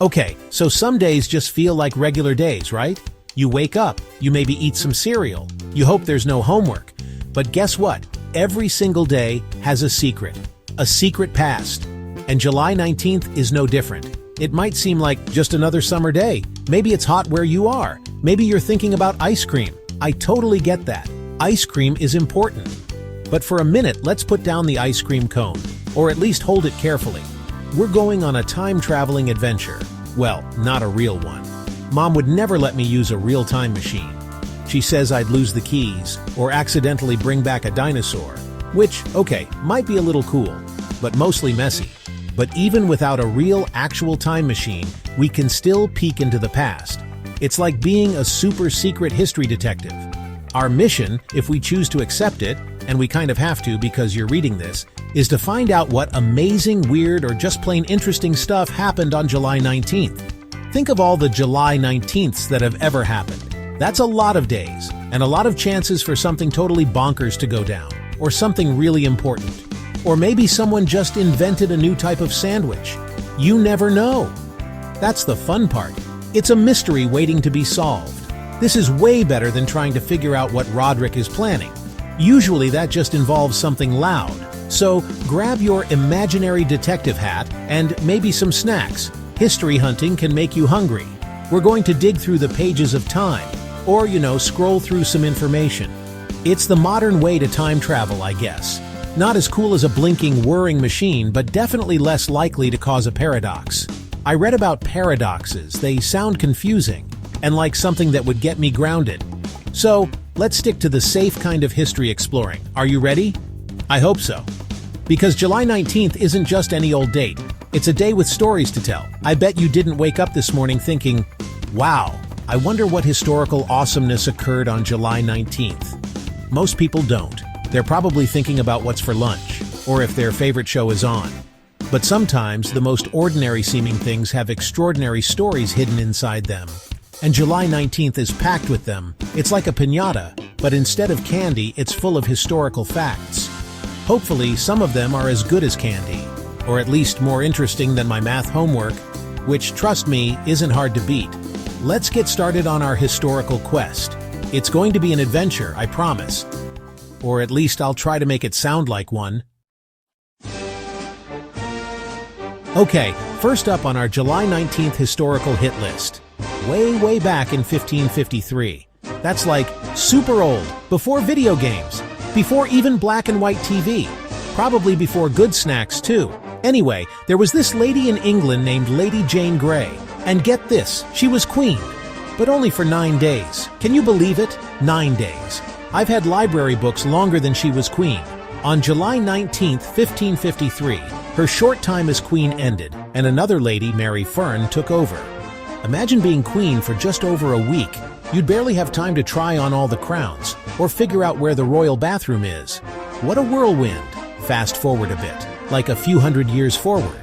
Okay, so some days just feel like regular days, right? You wake up, you maybe eat some cereal, you hope there's no homework. But guess what? Every single day has a secret past. And July 19th is no different. It might seem like just another summer day. Maybe it's hot where you are. Maybe you're thinking about ice cream. I totally get that. Ice cream is important. But for a minute, let's put down the ice cream cone, or at least hold it carefully. We're going on a time-traveling adventure. Well, not a real one. Mom would never let me use a real time machine. She says I'd lose the keys, or accidentally bring back a dinosaur, which, okay, might be a little cool, but mostly messy. But even without a real, actual time machine, we can still peek into the past. It's like being a super secret history detective. Our mission, if we choose to accept it, and we kind of have to because you're reading this, is to find out what amazing, weird, or just plain interesting stuff happened on July 19th. Think of all the July 19ths that have ever happened. That's a lot of days, and a lot of chances for something totally bonkers to go down, or something really important. Or maybe someone just invented a new type of sandwich. You never know. That's the fun part. It's a mystery waiting to be solved. This is way better than trying to figure out what Roderick is planning. Usually that just involves something loud. So grab your imaginary detective hat and maybe some snacks. History hunting can make you hungry. We're going to dig through the pages of time, or, scroll through some information. It's the modern way to time travel, I guess. Not as cool as a blinking, whirring machine, but definitely less likely to cause a paradox. I read about paradoxes. They sound confusing, and like something that would get me grounded. So, let's stick to the safe kind of history exploring. Are you ready? I hope so. Because July 19th isn't just any old date. It's a day with stories to tell. I bet you didn't wake up this morning thinking, wow, I wonder what historical awesomeness occurred on July 19th. Most people don't. They're probably thinking about what's for lunch, or if their favorite show is on. But sometimes the most ordinary seeming things have extraordinary stories hidden inside them. And July 19th is packed with them. It's like a piñata, but instead of candy, it's full of historical facts. Hopefully, some of them are as good as candy, or at least more interesting than my math homework, which, trust me, isn't hard to beat. Let's get started on our historical quest. It's going to be an adventure, I promise. Or at least I'll try to make it sound like one. Okay, first up on our July 19th historical hit list. Way back in 1553. That's like super old, before video games, before even black and white TV, probably before good snacks too. Anyway, there was this lady in England named Lady Jane Grey, and get this, she was queen, but only for 9 days. Can you believe it? 9 days. I've had library books longer than she was queen. On July 19th, 1553, her short time as queen ended, and another lady, Mary Fern, took over. Imagine being queen for just over a week. You'd barely have time to try on all the crowns, or figure out where the royal bathroom is. What a whirlwind! Fast forward a bit, like a few hundred years forward,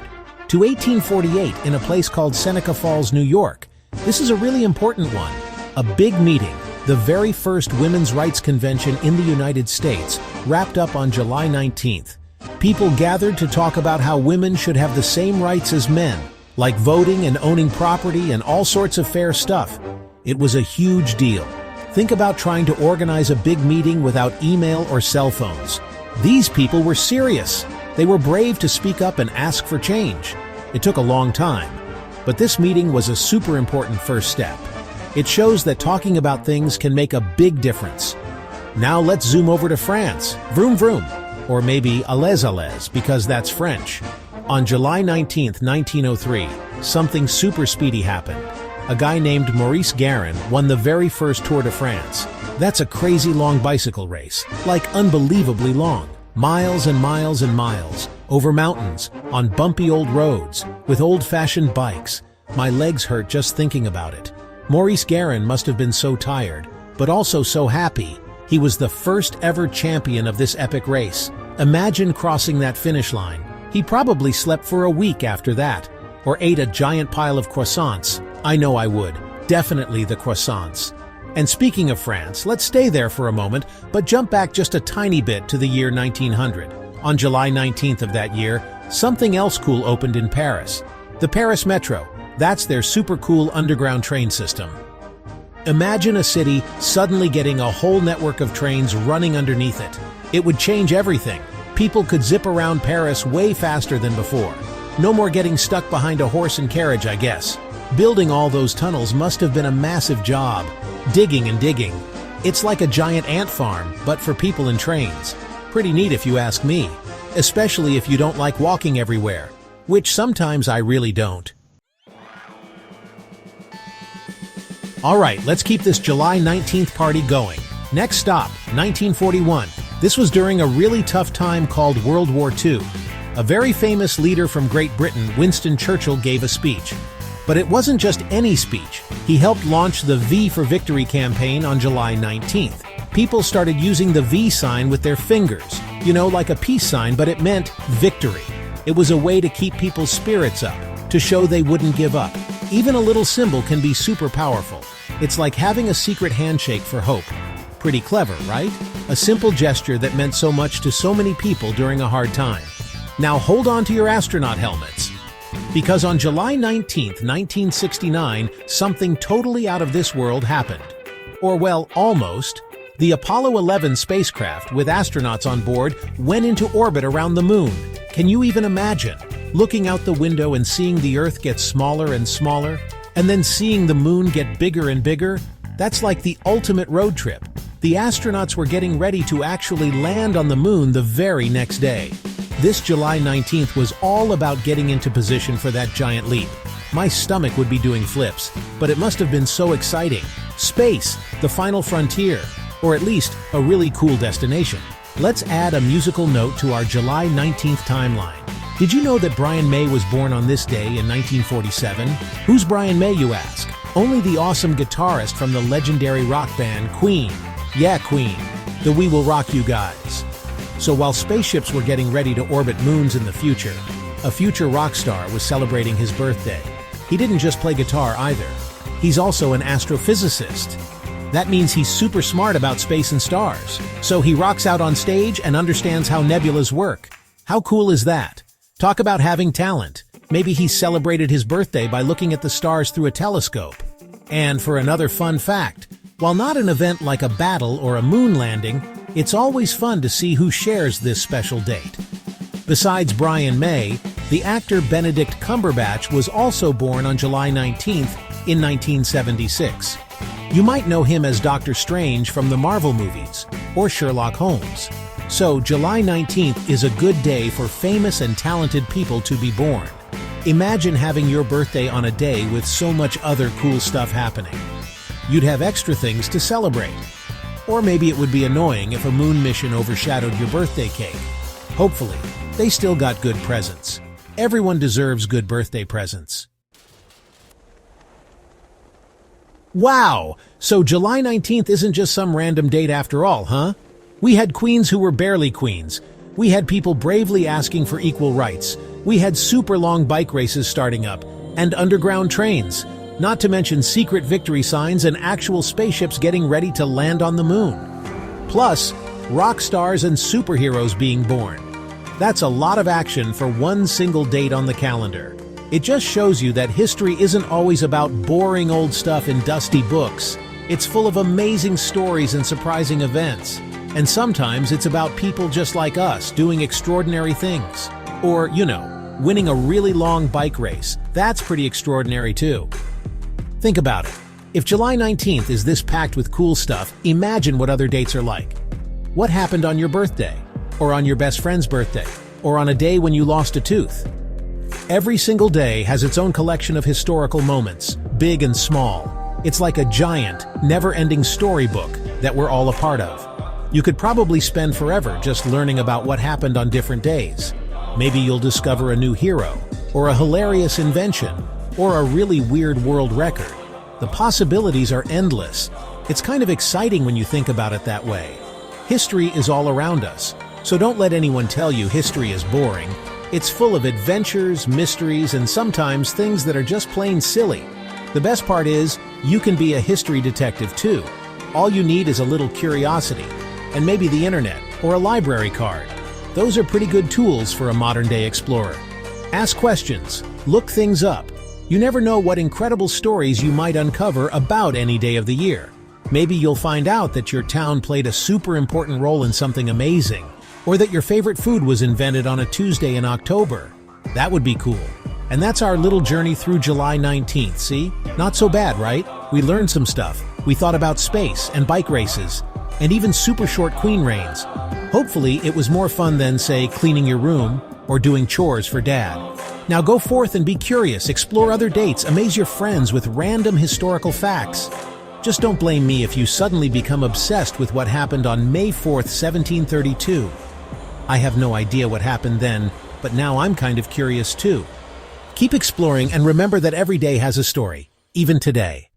to 1848 in a place called Seneca Falls, New York. This is a really important one. A big meeting, the very first women's rights convention in the United States, wrapped up on July 19th. People gathered to talk about how women should have the same rights as men, like voting and owning property and all sorts of fair stuff. It was a huge deal. Think about trying to organize a big meeting without email or cell phones. These people were serious. They were brave to speak up and ask for change. It took a long time, but this meeting was a super important first step. It shows that talking about things can make a big difference. Now let's zoom over to France. Vroom vroom. Or maybe allez, because that's French. On July 19th, 1903, something super speedy happened. A guy named Maurice Garin won the very first Tour de France. That's a crazy long bicycle race, like unbelievably long. Miles and miles and miles, over mountains, on bumpy old roads, with old-fashioned bikes. My legs hurt just thinking about it. Maurice Garin must have been so tired, but also so happy. He was the first ever champion of this epic race. Imagine crossing that finish line. He probably slept for a week after that, or ate a giant pile of croissants. I know I would. Definitely the croissants. And speaking of France, let's stay there for a moment, but jump back just a tiny bit to the year 1900. On July 19th of that year, something else cool opened in Paris. The Paris Metro. That's their super cool underground train system. Imagine a city suddenly getting a whole network of trains running underneath it. It would change everything. People could zip around Paris way faster than before. No more getting stuck behind a horse and carriage, I guess. Building all those tunnels must have been a massive job. Digging and digging. It's like a giant ant farm, but for people and trains. Pretty neat if you ask me. Especially if you don't like walking everywhere. Which sometimes I really don't. Alright, let's keep this July 19th party going. Next stop, 1941. This was during a really tough time called World War II. A very famous leader from Great Britain, Winston Churchill, gave a speech. But it wasn't just any speech. He helped launch the V for Victory campaign on July 19th. People started using the V sign with their fingers. You know, like a peace sign, but it meant victory. It was a way to keep people's spirits up, to show they wouldn't give up. Even a little symbol can be super powerful. It's like having a secret handshake for hope. Pretty clever, right? A simple gesture that meant so much to so many people during a hard time. Now hold on to your astronaut helmets. Because on July 19th, 1969, something totally out of this world happened. Or well, almost. The Apollo 11 spacecraft, with astronauts on board, went into orbit around the moon. Can you even imagine? Looking out the window and seeing the Earth get smaller and smaller, and then seeing the moon get bigger and bigger? That's like the ultimate road trip. The astronauts were getting ready to actually land on the moon the very next day. This July 19th was all about getting into position for that giant leap. My stomach would be doing flips, but it must have been so exciting. Space, the final frontier, or at least a really cool destination. Let's add a musical note to our July 19th timeline. Did you know that Brian May was born on this day in 1947? Who's Brian May, you ask? Only the awesome guitarist from the legendary rock band Queen. Yeah, Queen. The We Will Rock You guys. So while spaceships were getting ready to orbit moons in the future, a future rock star was celebrating his birthday. He didn't just play guitar either. He's also an astrophysicist. That means he's super smart about space and stars. So he rocks out on stage and understands how nebulas work. How cool is that? Talk about having talent. Maybe he celebrated his birthday by looking at the stars through a telescope. And for another fun fact, while not an event like a battle or a moon landing, it's always fun to see who shares this special date. Besides Brian May, the actor Benedict Cumberbatch was also born on July 19th in 1976. You might know him as Doctor Strange from the Marvel movies, or Sherlock Holmes. So July 19th is a good day for famous and talented people to be born. Imagine having your birthday on a day with so much other cool stuff happening. You'd have extra things to celebrate. Or maybe it would be annoying if a moon mission overshadowed your birthday cake. Hopefully, they still got good presents. Everyone deserves good birthday presents. Wow! So July 19th isn't just some random date after all, huh? We had queens who were barely queens. We had people bravely asking for equal rights. We had super long bike races starting up, and underground trains. Not to mention secret victory signs and actual spaceships getting ready to land on the moon. Plus, rock stars and superheroes being born. That's a lot of action for one single date on the calendar. It just shows you that history isn't always about boring old stuff in dusty books. It's full of amazing stories and surprising events. And sometimes it's about people just like us doing extraordinary things. Or, you know, winning a really long bike race. That's pretty extraordinary too. Think about it. If July 19th is this packed with cool stuff, imagine what other dates are like. What happened on your birthday? Or on your best friend's birthday? Or on a day when you lost a tooth? Every single day has its own collection of historical moments, big and small. It's like a giant, never-ending storybook that we're all a part of. You could probably spend forever just learning about what happened on different days. Maybe you'll discover a new hero, or a hilarious invention, or a really weird world record. The possibilities are endless. It's kind of exciting when you think about it that way. History is all around us, so don't let anyone tell you history is boring. It's full of adventures, mysteries, and sometimes things that are just plain silly. The best part is, you can be a history detective too. All you need is a little curiosity, and maybe the internet, or a library card. Those are pretty good tools for a modern-day explorer. Ask questions, look things up, You never know what incredible stories you might uncover about any day of the year. Maybe you'll find out that your town played a super important role in something amazing, or that your favorite food was invented on a Tuesday in October. That would be cool. And that's our little journey through July 19th, see? Not so bad, right? We learned some stuff. We thought about space and bike races, and even super short queen reigns. Hopefully, it was more fun than, say, cleaning your room or doing chores for Dad. Now go forth and be curious, explore other dates, amaze your friends with random historical facts. Just don't blame me if you suddenly become obsessed with what happened on May 4th, 1732. I have no idea what happened then, but now I'm kind of curious too. Keep exploring and remember that every day has a story, even today.